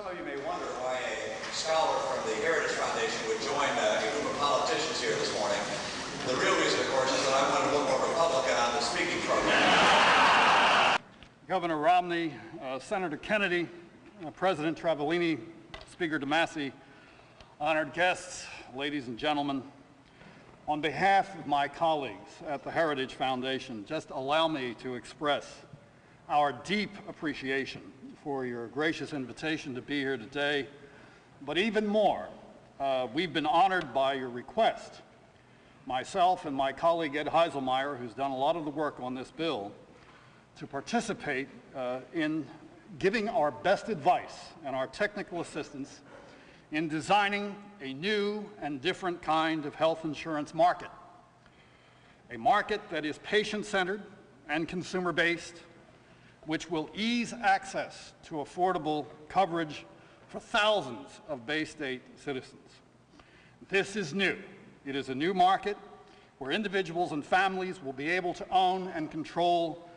Some of you may wonder why a scholar from the Heritage Foundation would join a group of politicians here this morning. The real reason, of course, is that I wanted to look more Republican on the speaking program. Governor Romney, Senator Kennedy, President Travellini, Speaker DeMasi, honored guests, ladies and gentlemen, on behalf of my colleagues at the Heritage Foundation, just allow me to express our deep appreciation for your gracious invitation to be here today. But even more, we've been honored by your request. Myself and my colleague Ed Heiselmeyer, who's done a lot of the work on this bill, to participate in giving our best advice and our technical assistance in designing a new and different kind of health insurance market. A market that is patient-centered and consumer-based, which will ease access to affordable coverage for thousands of Bay State citizens. This is new. It is a new market where individuals and families will be able to own and control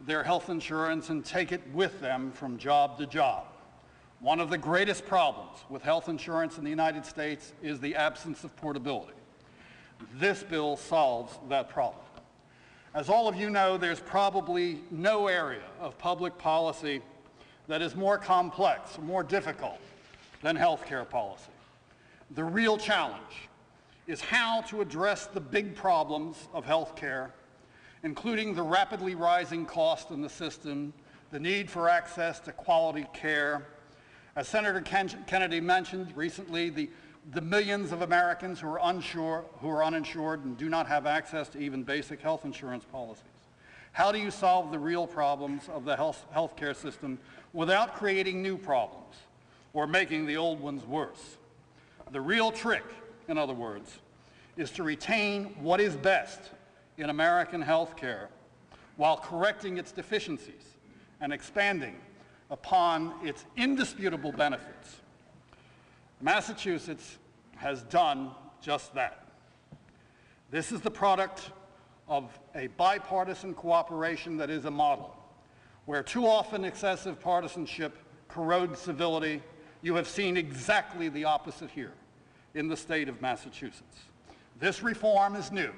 their health insurance and take it with them from job to job. One of the greatest problems with health insurance in the United States is the absence of portability. This bill solves that problem. As all of you know, there's probably no area of public policy that is more complex, more difficult than healthcare policy. The real challenge is how to address the big problems of healthcare, including the rapidly rising cost in the system, the need for access to quality care. As Senator Kennedy mentioned recently, the millions of Americans who are uninsured and do not have access to even basic health insurance policies. How do you solve the real problems of the healthcare system without creating new problems or making the old ones worse? The real trick, in other words, is to retain what is best in American healthcare while correcting its deficiencies and expanding upon its indisputable benefits. Massachusetts has done just that. This is the product of a bipartisan cooperation that is a model. Where too often excessive partisanship corrodes civility, you have seen exactly the opposite here in the state of Massachusetts. This reform is new.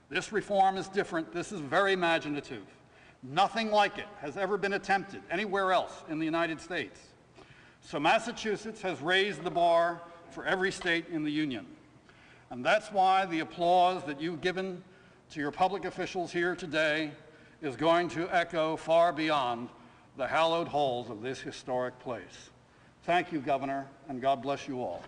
This reform is different. This is very imaginative. Nothing like it has ever been attempted anywhere else in the United States. So Massachusetts has raised the bar for every state in the Union. And that's why the applause that you've given to your public officials here today is going to echo far beyond the hallowed halls of this historic place. Thank you, Governor, and God bless you all.